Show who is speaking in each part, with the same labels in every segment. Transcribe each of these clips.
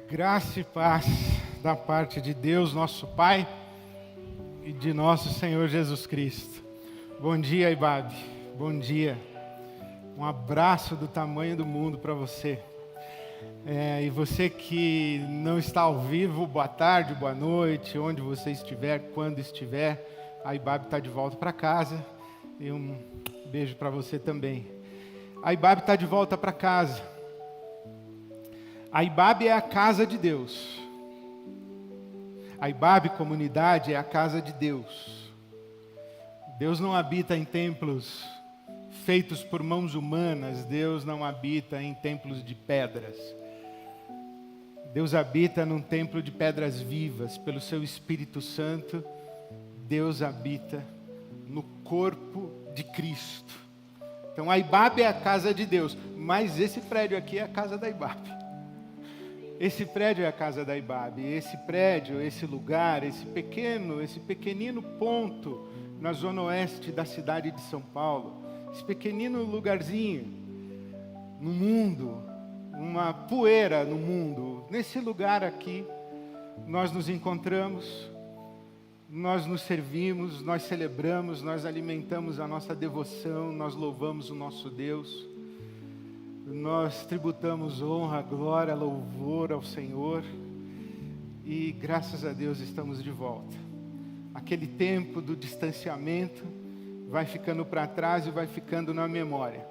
Speaker 1: Graça e paz da parte de Deus, nosso Pai, e de nosso Senhor Jesus Cristo. Bom dia, Ibabe. Bom dia. Um abraço do tamanho do mundo para você. E você que não está ao vivo, boa tarde, boa noite, onde você estiver, quando estiver. A Ibabe está de volta para casa. E um beijo para você também. A Ibabe está de volta para casa. A Ibabe é a casa de Deus. A Ibabe comunidade é a casa de Deus. Deus não habita em templos feitos por mãos humanas. Deus não habita em templos de pedras. Deus habita num templo de pedras vivas. Pelo seu Espírito Santo, Deus habita no corpo de Cristo. Então a Ibabe é a casa de Deus. Mas esse prédio aqui é a casa da Ibabe. Esse prédio é a casa da Ibabe. Esse prédio, esse lugar, esse pequenino ponto na zona oeste da cidade de São Paulo, esse pequenino lugarzinho no mundo, uma poeira no mundo, nesse lugar aqui, nós nos encontramos, nós nos servimos, nós celebramos, nós alimentamos a nossa devoção, nós louvamos o nosso Deus. Nós tributamos honra, glória, louvor ao Senhor e graças a Deus estamos de volta. Aquele tempo do distanciamento vai ficando para trás e vai ficando na memória.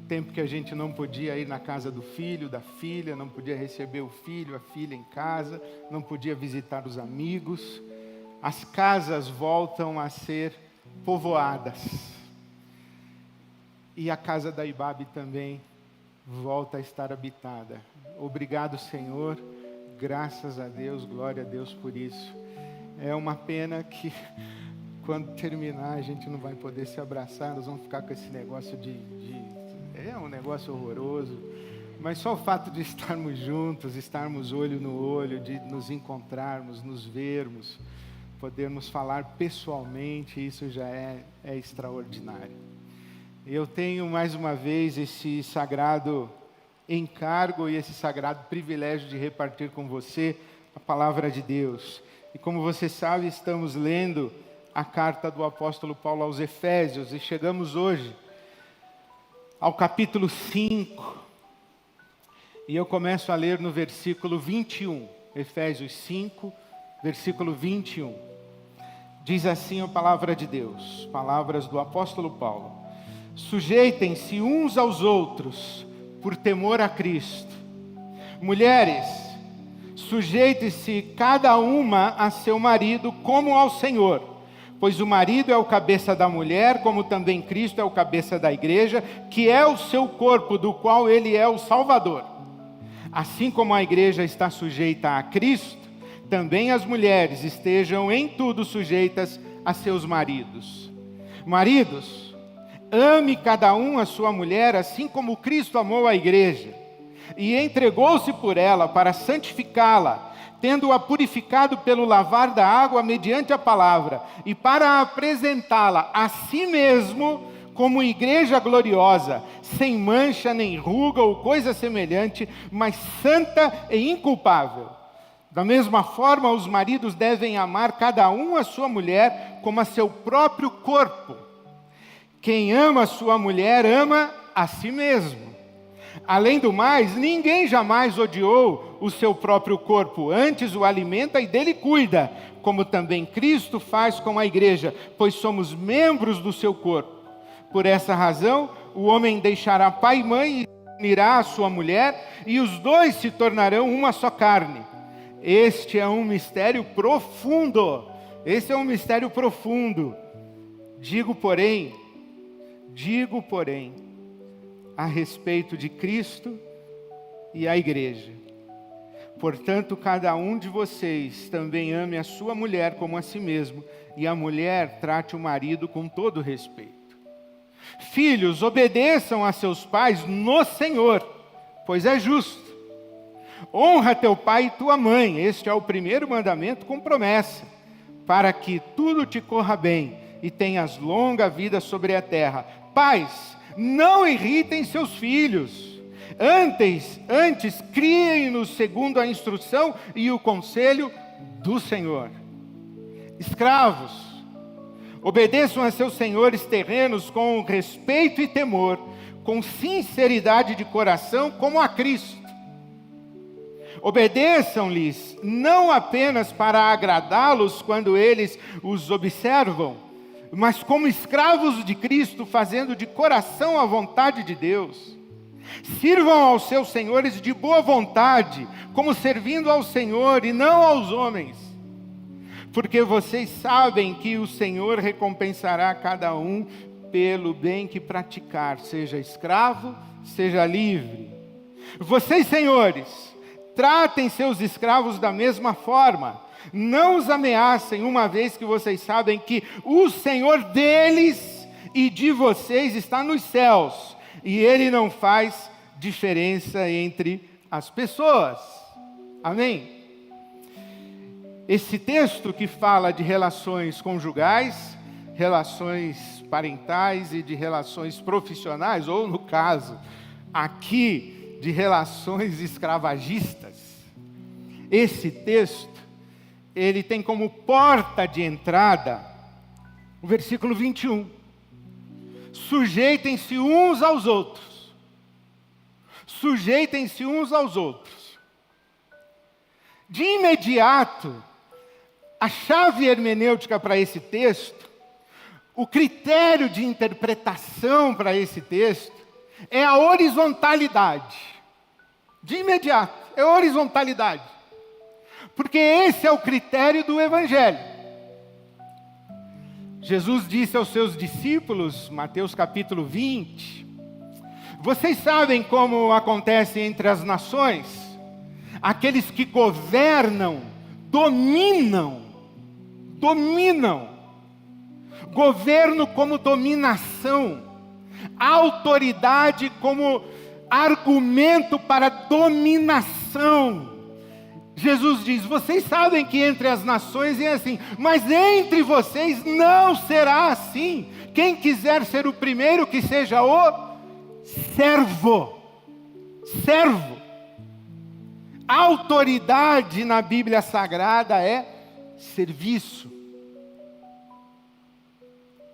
Speaker 1: O tempo que a gente não podia ir na casa do filho, da filha, não podia receber o filho, a filha em casa, não podia visitar os amigos. As casas voltam a ser povoadas. E a casa da Ibabe também volta a estar habitada. Obrigado, Senhor, graças a Deus, glória a Deus por isso. É uma pena que quando terminar a gente não vai poder se abraçar, nós vamos ficar com esse negócio é um negócio horroroso, mas só o fato de estarmos juntos, estarmos olho no olho, de nos encontrarmos, nos vermos, podermos falar pessoalmente, isso já é extraordinário. Eu tenho mais uma vez esse sagrado encargo e esse sagrado privilégio de repartir com você a palavra de Deus. E como você sabe, estamos lendo a carta do apóstolo Paulo aos Efésios e chegamos hoje ao capítulo 5. E eu começo a ler no versículo 21, Efésios 5, versículo 21. Diz assim a palavra de Deus, palavras do apóstolo Paulo. Sujeitem-se uns aos outros, por temor a Cristo. Mulheres, sujeite-se cada uma a seu marido como ao Senhor, pois o marido é o cabeça da mulher, como também Cristo é o cabeça da igreja, que é o seu corpo, do qual ele é o Salvador. Assim como a igreja está sujeita a Cristo, também as mulheres estejam em tudo sujeitas a seus maridos. Maridos, ame cada um a sua mulher, assim como Cristo amou a igreja, e entregou-se por ela para santificá-la, tendo-a purificado pelo lavar da água mediante a palavra, e para apresentá-la a si mesmo como igreja gloriosa, sem mancha nem ruga ou coisa semelhante, mas santa e inculpável. Da mesma forma, os maridos devem amar cada um a sua mulher como a seu próprio corpo. Quem ama a sua mulher, ama a si mesmo. Além do mais, ninguém jamais odiou o seu próprio corpo, antes o alimenta e dele cuida, como também Cristo faz com a igreja, pois somos membros do seu corpo. Por essa razão, o homem deixará pai e mãe e unirá a sua mulher, e os dois se tornarão uma só carne. Este é um mistério profundo. Esse é um mistério profundo. Digo, porém, a respeito de Cristo e a igreja. Portanto, cada um de vocês também ame a sua mulher como a si mesmo, e a mulher trate o marido com todo respeito. Filhos, obedeçam a seus pais no Senhor, pois é justo. Honra teu pai e tua mãe, este é o primeiro mandamento com promessa, para que tudo te corra bem e tenhas longa vida sobre a terra. Pais, não irritem seus filhos, Antes criem-nos segundo a instrução e o conselho do Senhor. Escravos, obedeçam a seus senhores terrenos com respeito e temor, com sinceridade de coração, como a Cristo. Obedeçam-lhes, não apenas para agradá-los quando eles os observam, mas como escravos de Cristo, fazendo de coração a vontade de Deus. Sirvam aos seus senhores de boa vontade, como servindo ao Senhor e não aos homens, porque vocês sabem que o Senhor recompensará cada um pelo bem que praticar, seja escravo, seja livre. Vocês, senhores, tratem seus escravos da mesma forma. Não os ameacem, uma vez que vocês sabem que o Senhor deles e de vocês está nos céus, e Ele não faz diferença entre as pessoas. Amém? Esse texto que fala de relações conjugais, relações parentais e de relações profissionais, ou no caso, aqui, de relações escravagistas. Esse texto, ele tem como porta de entrada o versículo 21. Sujeitem-se uns aos outros. Sujeitem-se uns aos outros. De imediato, a chave hermenêutica para esse texto, o critério de interpretação para esse texto, é a horizontalidade. De imediato, é a horizontalidade. Porque esse é o critério do Evangelho. Jesus disse aos seus discípulos, Mateus capítulo 20, vocês sabem como acontece entre as nações? Aqueles que governam, dominam. Governo como dominação. Autoridade como argumento para dominação. Jesus diz, vocês sabem que entre as nações é assim, mas entre vocês não será assim. Quem quiser ser o primeiro, que seja o servo. Servo. Autoridade na Bíblia Sagrada é serviço.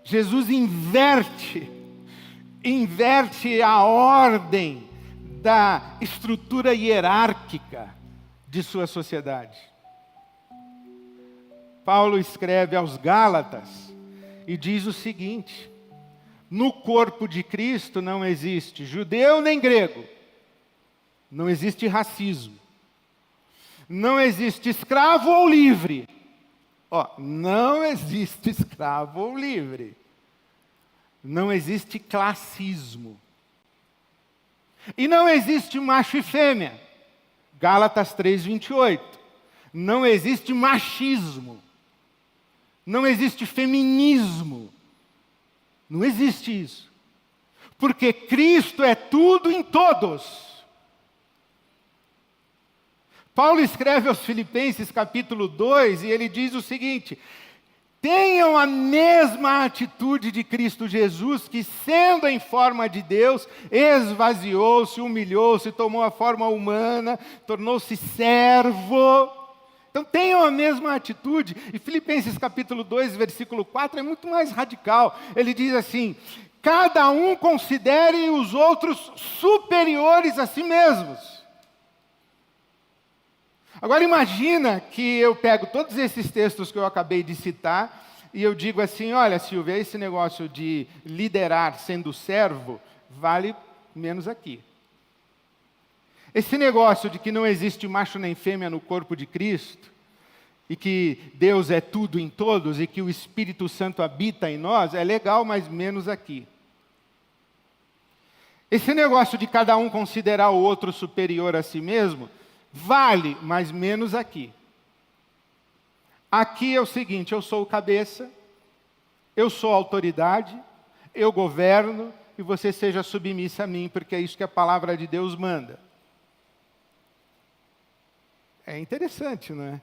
Speaker 1: Jesus inverte a ordem da estrutura hierárquica de sua sociedade. Paulo escreve aos Gálatas e diz o seguinte: no corpo de Cristo não existe judeu nem grego, não existe racismo, não existe escravo ou livre. Não existe escravo ou livre. Não existe classismo. E não existe macho e fêmea. Gálatas 3:28. Não existe machismo. Não existe feminismo. Não existe isso. Porque Cristo é tudo em todos. Paulo escreve aos Filipenses capítulo 2 e ele diz o seguinte: tenham a mesma atitude de Cristo Jesus, que sendo em forma de Deus, esvaziou-se, humilhou-se, tomou a forma humana, tornou-se servo. Então tenham a mesma atitude. E Filipenses capítulo 2, versículo 4 é muito mais radical. Ele diz assim: cada um considere os outros superiores a si mesmos. Agora imagina que eu pego todos esses textos que eu acabei de citar e eu digo assim, olha Silvia, esse negócio de liderar sendo servo vale menos aqui. Esse negócio de que não existe macho nem fêmea no corpo de Cristo e que Deus é tudo em todos e que o Espírito Santo habita em nós é legal, mas menos aqui. Esse negócio de cada um considerar o outro superior a si mesmo vale, mas menos aqui. Aqui é o seguinte, eu sou o cabeça, eu sou a autoridade, eu governo, e você seja submissa a mim, porque é isso que a palavra de Deus manda. É interessante, não é?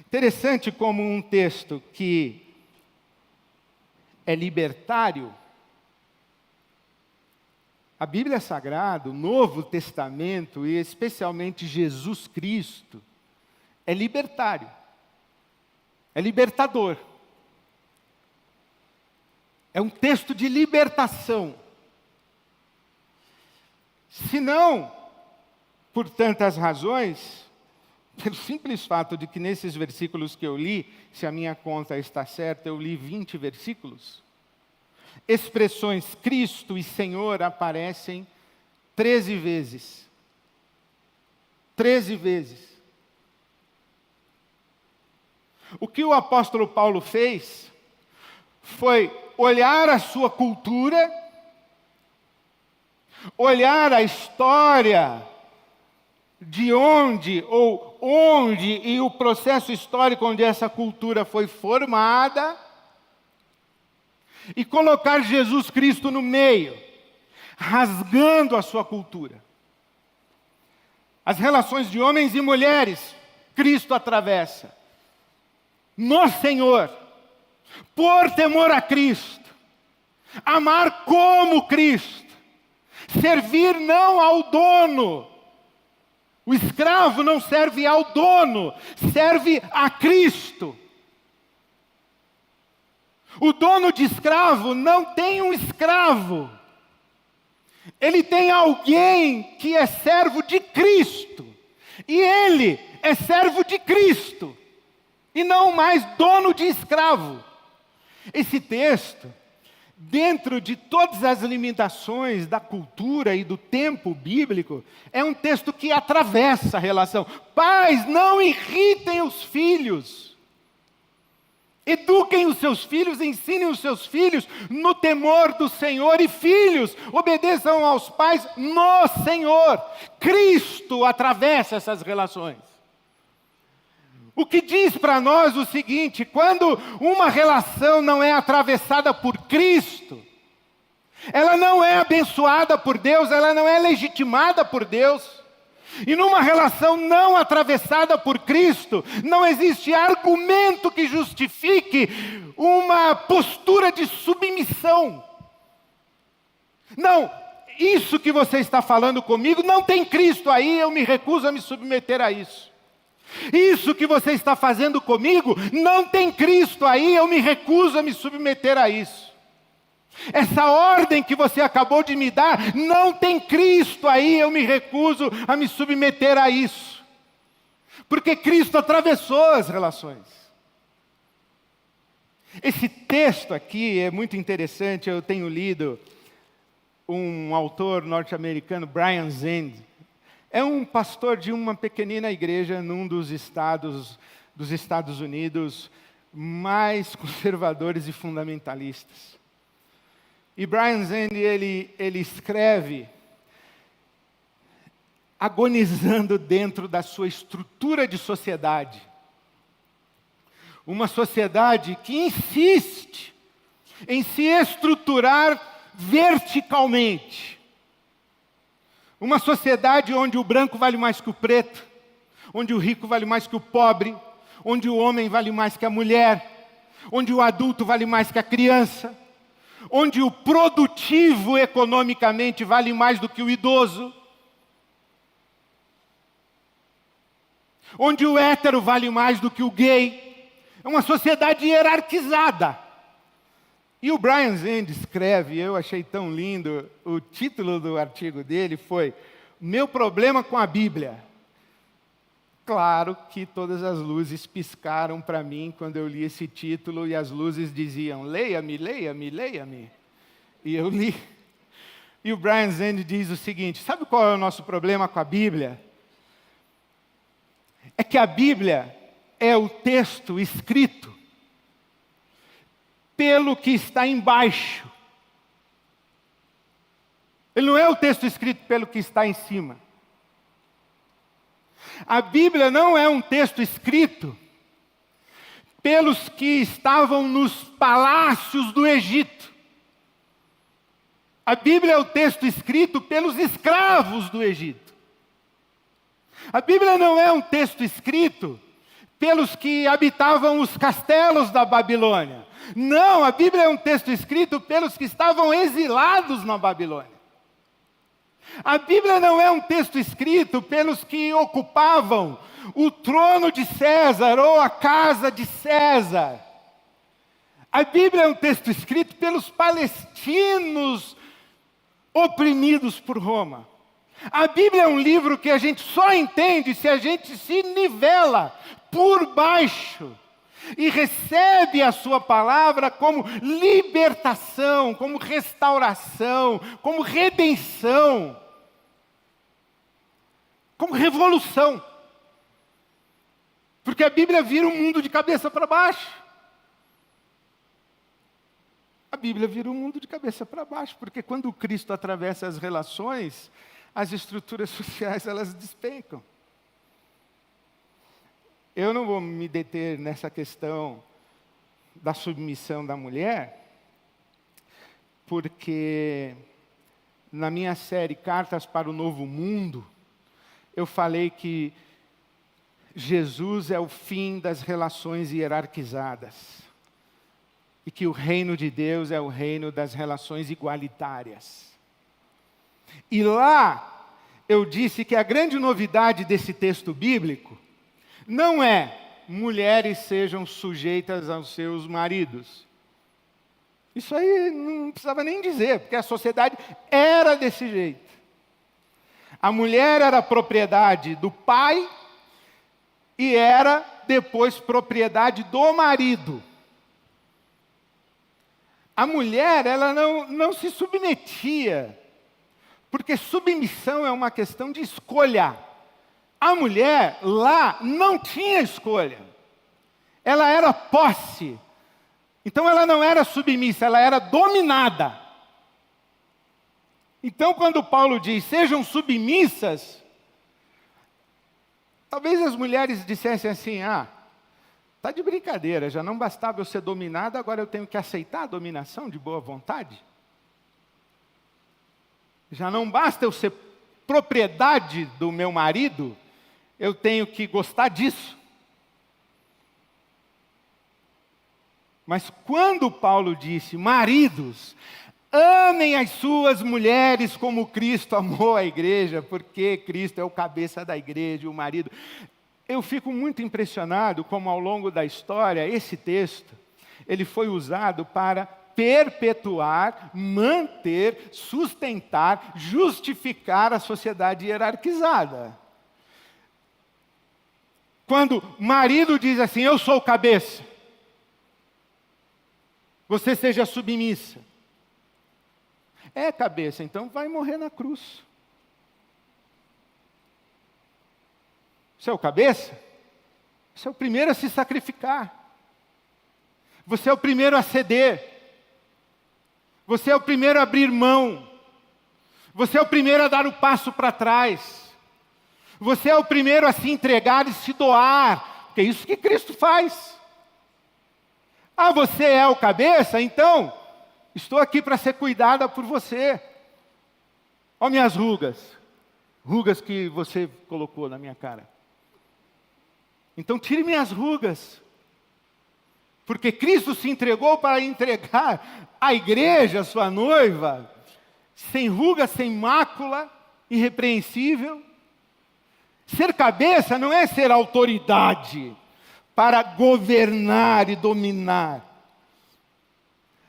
Speaker 1: Interessante como um texto que é libertário, A Bíblia Sagrada, o Novo Testamento, e especialmente Jesus Cristo, é libertário, é libertador. É um texto de libertação. Se não, por tantas razões, pelo simples fato de que nesses versículos que eu li, se a minha conta está certa, eu li 20 versículos, expressões Cristo e Senhor aparecem 13 vezes. 13 vezes. O que o apóstolo Paulo fez foi olhar a sua cultura, olhar a história de onde e o processo histórico onde essa cultura foi formada, e colocar Jesus Cristo no meio, rasgando a sua cultura. As relações de homens e mulheres, Cristo atravessa. No Senhor, por temor a Cristo, amar como Cristo, servir não ao dono. O escravo não serve ao dono, serve a Cristo. O dono de escravo não tem um escravo. Ele tem alguém que é servo de Cristo. E ele é servo de Cristo. E não mais dono de escravo. Esse texto, dentro de todas as limitações da cultura e do tempo bíblico, é um texto que atravessa a relação. Pais, não irritem os filhos. Eduquem os seus filhos, ensinem os seus filhos no temor do Senhor. E filhos, obedeçam aos pais no Senhor. Cristo atravessa essas relações. O que diz para nós o seguinte: quando uma relação não é atravessada por Cristo, ela não é abençoada por Deus, ela não é legitimada por Deus. E numa relação não atravessada por Cristo, não existe argumento que justifique uma postura de submissão. Não, isso que você está falando comigo, não tem Cristo aí, eu me recuso a me submeter a isso. Isso que você está fazendo comigo, não tem Cristo aí, eu me recuso a me submeter a isso. Essa ordem que você acabou de me dar, não tem Cristo aí, eu me recuso a me submeter a isso. Porque Cristo atravessou as relações. Esse texto aqui é muito interessante, eu tenho lido um autor norte-americano, Brian Zand. É um pastor de uma pequenina igreja num dos estados Unidos mais conservadores e fundamentalistas. E Brian Zand, ele escreve agonizando dentro da sua estrutura de sociedade. Uma sociedade que insiste em se estruturar verticalmente. Uma sociedade onde o branco vale mais que o preto, onde o rico vale mais que o pobre, onde o homem vale mais que a mulher, onde o adulto vale mais que a criança, onde o produtivo economicamente vale mais do que o idoso, onde o hétero vale mais do que o gay. É uma sociedade hierarquizada. E o Brian Zand escreve, eu achei tão lindo, o título do artigo dele foi "Meu problema com a Bíblia". Claro que todas as luzes piscaram para mim quando eu li esse título e as luzes diziam: leia-me, leia-me, leia-me. E eu li. E o Brian Zand diz o seguinte: sabe qual é o nosso problema com a Bíblia? É que a Bíblia é o texto escrito pelo que está embaixo. Ele não é o texto escrito pelo que está em cima. A Bíblia não é um texto escrito pelos que estavam nos palácios do Egito. A Bíblia é o texto escrito pelos escravos do Egito. A Bíblia não é um texto escrito pelos que habitavam os castelos da Babilônia. Não, a Bíblia é um texto escrito pelos que estavam exilados na Babilônia. A Bíblia não é um texto escrito pelos que ocupavam o trono de César ou a casa de César. A Bíblia é um texto escrito pelos palestinos oprimidos por Roma. A Bíblia é um livro que a gente só entende se a gente se nivela por baixo e recebe a sua palavra como libertação, como restauração, como redenção, como revolução. Porque a Bíblia vira o mundo de cabeça para baixo. A Bíblia vira o mundo de cabeça para baixo, porque quando Cristo atravessa as relações, as estruturas sociais, elas despencam. Eu não vou me deter nessa questão da submissão da mulher, porque na minha série Cartas para o Novo Mundo, eu falei que Jesus é o fim das relações hierarquizadas e que o reino de Deus é o reino das relações igualitárias. E lá eu disse que a grande novidade desse texto bíblico não é mulheres sejam sujeitas aos seus maridos. Isso aí não precisava nem dizer, porque a sociedade era desse jeito. A mulher era propriedade do pai e era depois propriedade do marido. A mulher, ela não se submetia, porque submissão é uma questão de escolha. A mulher lá não tinha escolha. Ela era posse. Então ela não era submissa, ela era dominada. Então quando Paulo diz, sejam submissas, talvez as mulheres dissessem assim, está de brincadeira, já não bastava eu ser dominada, agora eu tenho que aceitar a dominação de boa vontade? Já não basta eu ser propriedade do meu marido, eu tenho que gostar disso. Mas quando Paulo disse, maridos, amem as suas mulheres como Cristo amou a igreja, porque Cristo é o cabeça da igreja, o marido. Eu fico muito impressionado como ao longo da história, esse texto, ele foi usado para perpetuar, manter, sustentar, justificar a sociedade hierarquizada. Quando o marido diz assim, eu sou o cabeça, você seja submissa. É cabeça, então vai morrer na cruz. Você é o cabeça? Você é o primeiro a se sacrificar. Você é o primeiro a ceder. Você é o primeiro a abrir mão. Você é o primeiro a dar o passo para trás. Você é o primeiro a se entregar e se doar. Porque é isso que Cristo faz. Você é o cabeça? Então, estou aqui para ser cuidada por você. Olha minhas rugas. Rugas que você colocou na minha cara. Então tire minhas rugas. Porque Cristo se entregou para entregar a igreja, a sua noiva, sem ruga, sem mácula, irrepreensível. Ser cabeça não é ser autoridade para governar e dominar.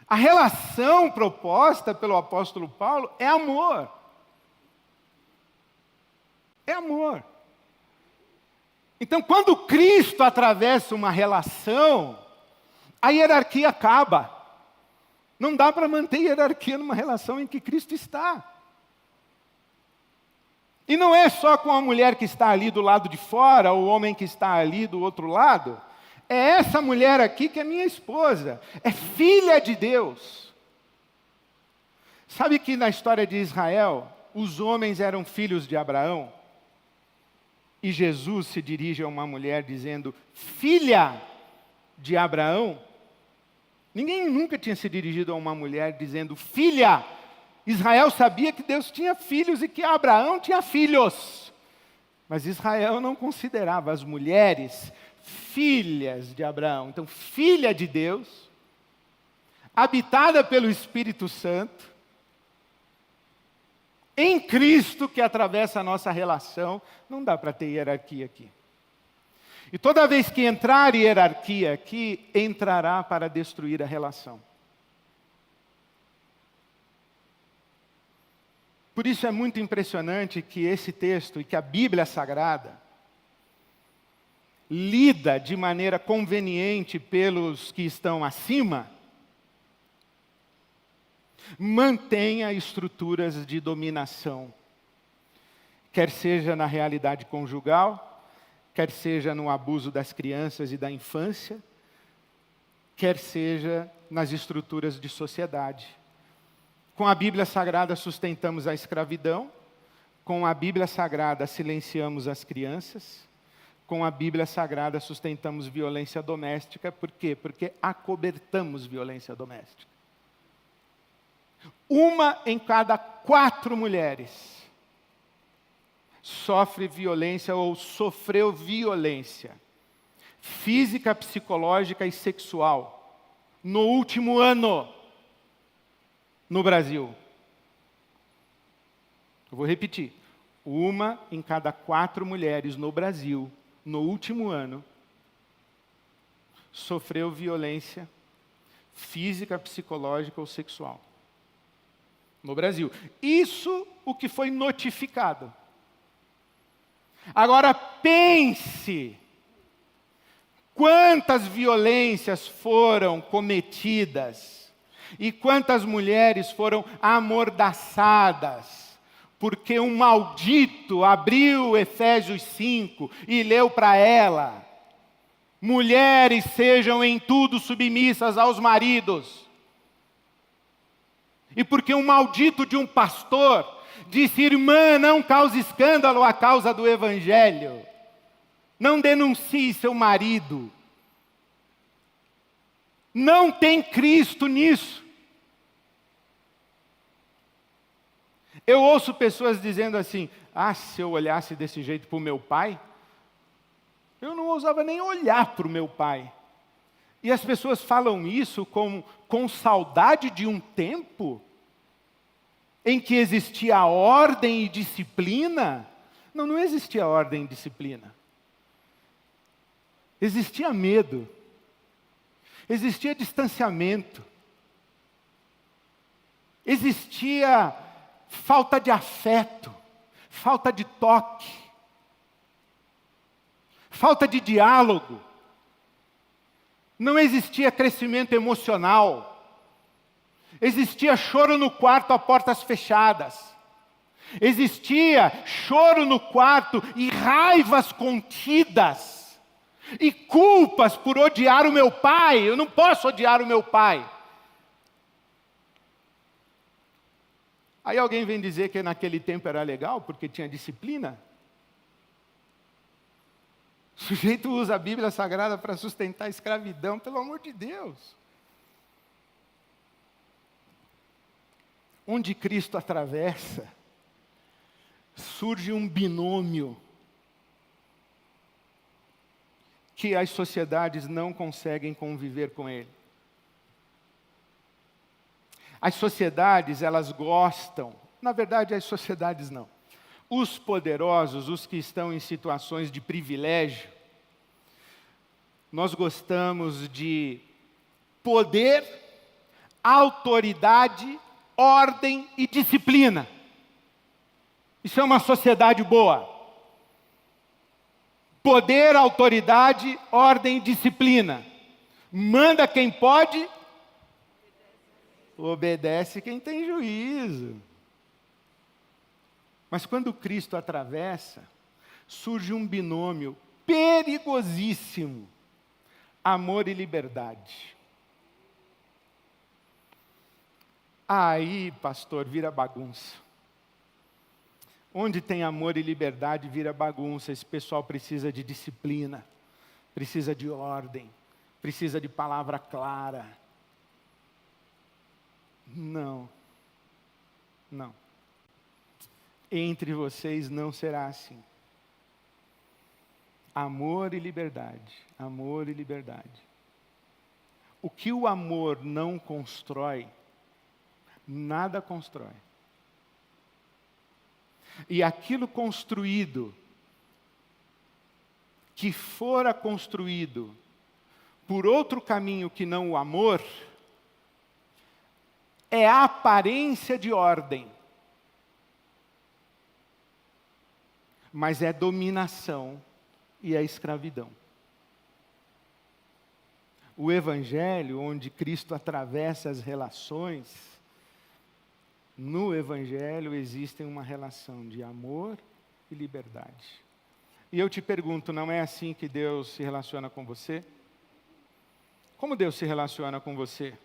Speaker 1: A relação proposta pelo apóstolo Paulo é amor. É amor. Então, quando Cristo atravessa uma relação, a hierarquia acaba. Não dá para manter hierarquia numa relação em que Cristo está. E não é só com a mulher que está ali do lado de fora, ou o homem que está ali do outro lado. É essa mulher aqui que é minha esposa. É filha de Deus. Sabe que na história de Israel, os homens eram filhos de Abraão? E Jesus se dirige a uma mulher dizendo, filha de Abraão? Ninguém nunca tinha se dirigido a uma mulher dizendo, filha. Israel sabia que Deus tinha filhos e que Abraão tinha filhos. Mas Israel não considerava as mulheres filhas de Abraão. Então, filha de Deus, habitada pelo Espírito Santo, em Cristo que atravessa a nossa relação, não dá para ter hierarquia aqui. E toda vez que entrar hierarquia aqui, entrará para destruir a relação. Por isso é muito impressionante que esse texto e que a Bíblia Sagrada lida de maneira conveniente pelos que estão acima, mantenha estruturas de dominação, quer seja na realidade conjugal, quer seja no abuso das crianças e da infância, quer seja nas estruturas de sociedade. Com a Bíblia Sagrada sustentamos a escravidão, com a Bíblia Sagrada silenciamos as crianças, com a Bíblia Sagrada sustentamos violência doméstica. Por quê? Porque acobertamos violência doméstica. 1 em cada 4 mulheres sofre violência ou sofreu violência física, psicológica e sexual no último ano no Brasil. Eu vou repetir. 1 em cada 4 mulheres no Brasil, no último ano, sofreu violência física, psicológica ou sexual. No Brasil. Isso o que foi notificado. Agora pense quantas violências foram cometidas e quantas mulheres foram amordaçadas porque um maldito abriu Efésios 5 e leu para ela: mulheres sejam em tudo submissas aos maridos. E porque um maldito de um pastor disse: irmã, não cause escândalo à causa do Evangelho. Não denuncie seu marido. Não tem Cristo nisso. Eu ouço pessoas dizendo assim: se eu olhasse desse jeito para o meu pai, eu não ousava nem olhar para o meu pai. E as pessoas falam isso com saudade de um tempo em que existia ordem e disciplina. Não, não existia ordem e disciplina. Existia medo. Existia distanciamento. Existia falta de afeto, falta de toque, falta de diálogo. Não existia crescimento emocional. Existia choro no quarto a portas fechadas. Existia choro no quarto e raivas contidas. E culpas por odiar o meu pai. Eu não posso odiar o meu pai. Aí alguém vem dizer que naquele tempo era legal porque tinha disciplina. O sujeito usa a Bíblia Sagrada para sustentar a escravidão, pelo amor de Deus. Onde Cristo atravessa, surge um binômio que as sociedades não conseguem conviver com ele. As sociedades, elas gostam, na verdade as sociedades não. Os poderosos, os que estão em situações de privilégio, nós gostamos de poder, autoridade, ordem e disciplina. Isso é uma sociedade boa. Poder, autoridade, ordem e disciplina. Manda quem pode, obedece quem tem juízo. Mas quando Cristo atravessa, surge um binômio perigosíssimo: amor e liberdade. Aí, pastor, vira bagunça. Onde tem amor e liberdade, vira bagunça. Esse pessoal precisa de disciplina, precisa de ordem, precisa de palavra clara. Não. Entre vocês não será assim. Amor e liberdade, amor e liberdade. O que o amor não constrói, nada constrói. E aquilo construído, que fora construído por outro caminho que não o amor, é a aparência de ordem, mas é dominação e é escravidão. O Evangelho, onde Cristo atravessa as relações, no Evangelho existe uma relação de amor e liberdade. E eu te pergunto, não é assim que Deus se relaciona com você? Como Deus se relaciona com você?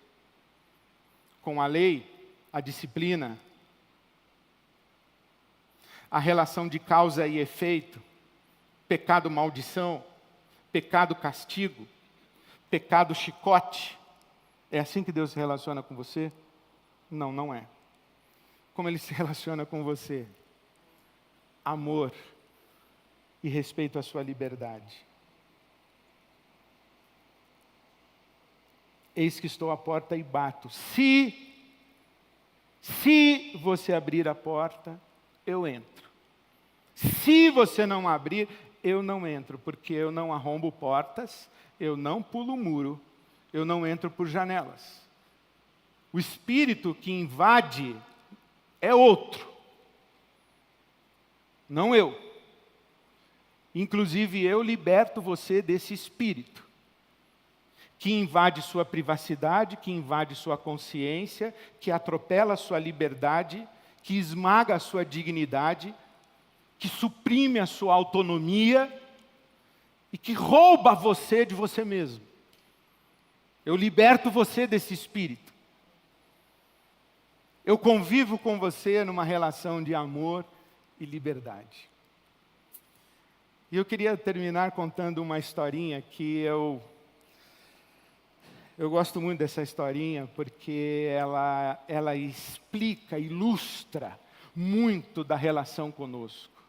Speaker 1: Com a lei, a disciplina, a relação de causa e efeito, pecado maldição, pecado castigo, pecado chicote. É assim que Deus se relaciona com você? Não, não é. Como Ele se relaciona com você? Amor e respeito à sua liberdade. Eis que estou à porta e bato. Se você abrir a porta, eu entro. Se você não abrir, eu não entro, porque eu não arrombo portas, eu não pulo muro, eu não entro por janelas. O espírito que invade é outro, não eu. Inclusive, eu liberto você desse espírito que invade sua privacidade, que invade sua consciência, que atropela a sua liberdade, que esmaga a sua dignidade, que suprime a sua autonomia e que rouba você de você mesmo. Eu liberto você desse espírito. Eu convivo com você numa relação de amor e liberdade. E eu queria terminar contando uma historinha que eu gosto muito dessa historinha porque ela explica, ilustra muito da relação conosco,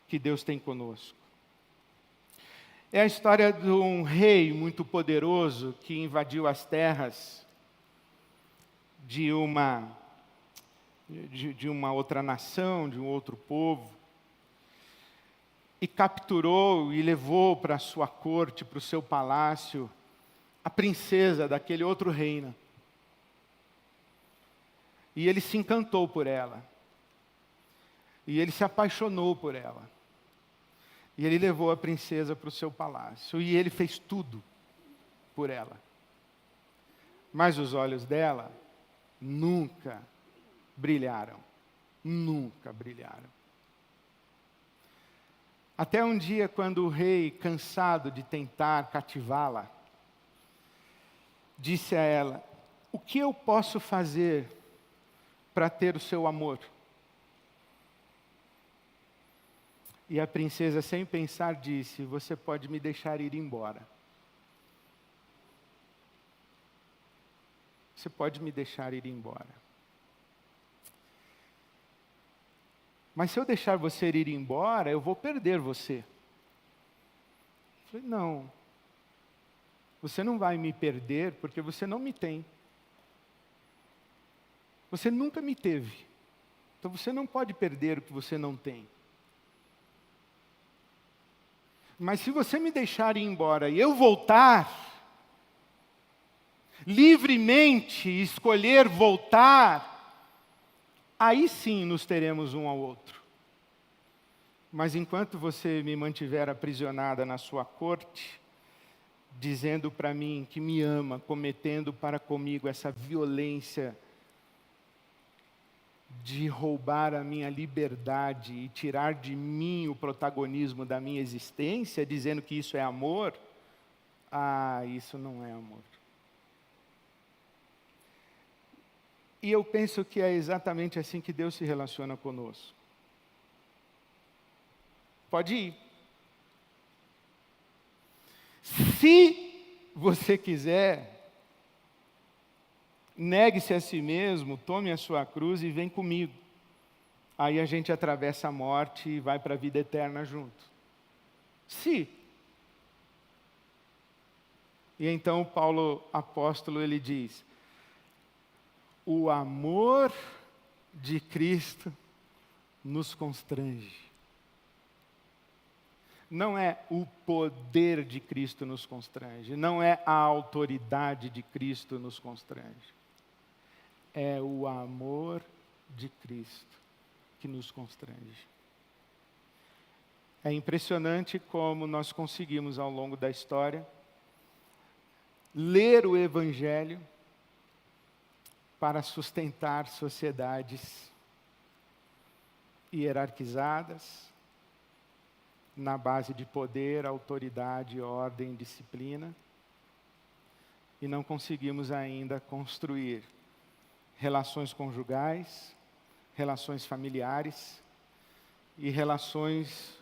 Speaker 1: que Deus tem conosco. É a história de um rei muito poderoso que invadiu as terras de uma outra nação, de um outro povo, e capturou e levou para a sua corte, para o seu palácio, a princesa daquele outro reino. E ele se encantou por ela. E ele se apaixonou por ela. E ele levou a princesa para o seu palácio. E ele fez tudo por ela. Mas os olhos dela nunca brilharam. Nunca brilharam. Até um dia, quando o rei, cansado de tentar cativá-la, disse a ela: o que eu posso fazer para ter o seu amor? E a princesa, sem pensar, disse: você pode me deixar ir embora. Você pode me deixar ir embora. Mas se eu deixar você ir embora, eu vou perder você. Eu falei: não. Você não vai me perder porque você não me tem. Você nunca me teve. Então você não pode perder o que você não tem. Mas se você me deixar ir embora e eu voltar, livremente escolher voltar, aí sim nos teremos um ao outro. Mas enquanto você me mantiver aprisionada na sua corte, dizendo para mim que me ama, cometendo para comigo essa violência de roubar a minha liberdade e tirar de mim o protagonismo da minha existência, dizendo que isso é amor, isso não é amor. E eu penso que é exatamente assim que Deus se relaciona conosco. Pode ir. Se você quiser, negue-se a si mesmo, tome a sua cruz e vem comigo. Aí a gente atravessa a morte e vai para a vida eterna junto. Se. E então Paulo, apóstolo, ele diz: o amor de Cristo nos constrange. Não é o poder de Cristo nos constrange, não é a autoridade de Cristo nos constrange. É o amor de Cristo que nos constrange. É impressionante como nós conseguimos, ao longo da história, ler o Evangelho para sustentar sociedades hierarquizadas, na base de poder, autoridade, ordem, disciplina, e não conseguimos ainda construir relações conjugais, relações familiares e relações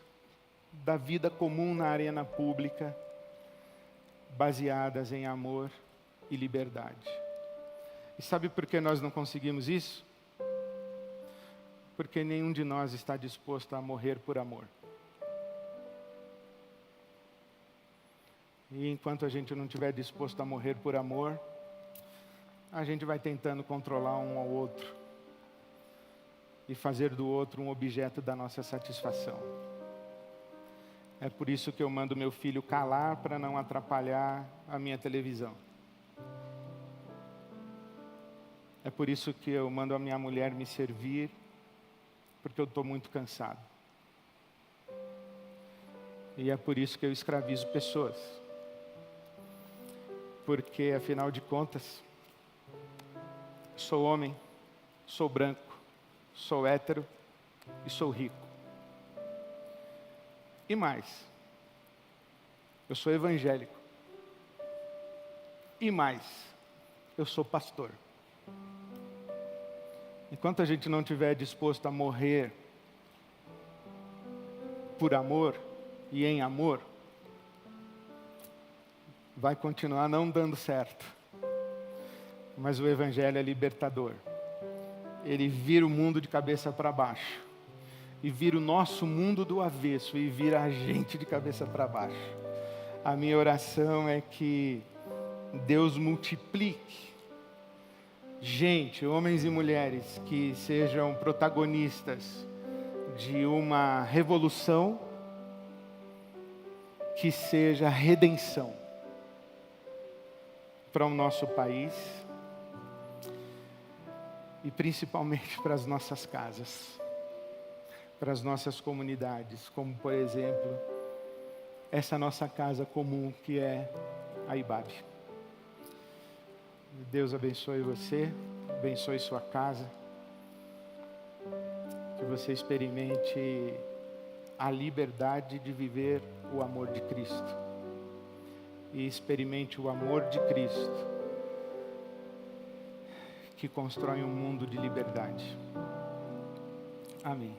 Speaker 1: da vida comum na arena pública, baseadas em amor e liberdade. E sabe por que nós não conseguimos isso? Porque nenhum de nós está disposto a morrer por amor. E enquanto a gente não estiver disposto a morrer por amor, a gente vai tentando controlar um ao outro e fazer do outro um objeto da nossa satisfação. É por isso que eu mando meu filho calar para não atrapalhar a minha televisão. É por isso que eu mando a minha mulher me servir, porque eu estou muito cansado. E é por isso que eu escravizo pessoas. Porque, afinal de contas, sou homem, sou branco, sou hétero e sou rico. E mais, eu sou evangélico. E mais, eu sou pastor. Enquanto a gente não estiver disposto a morrer por amor e em amor, vai continuar não dando certo. Mas o Evangelho é libertador. Ele vira o mundo de cabeça para baixo. E vira o nosso mundo do avesso. E vira a gente de cabeça para baixo. A minha oração é que Deus multiplique gente, homens e mulheres, que sejam protagonistas de uma revolução que seja redenção para o nosso país e principalmente para as nossas casas, para as nossas comunidades, como por exemplo, essa nossa casa comum que é a IBAB. Deus abençoe você, abençoe sua casa, que você experimente a liberdade de viver o amor de Cristo. E experimente o amor de Cristo, que constrói um mundo de liberdade. Amém.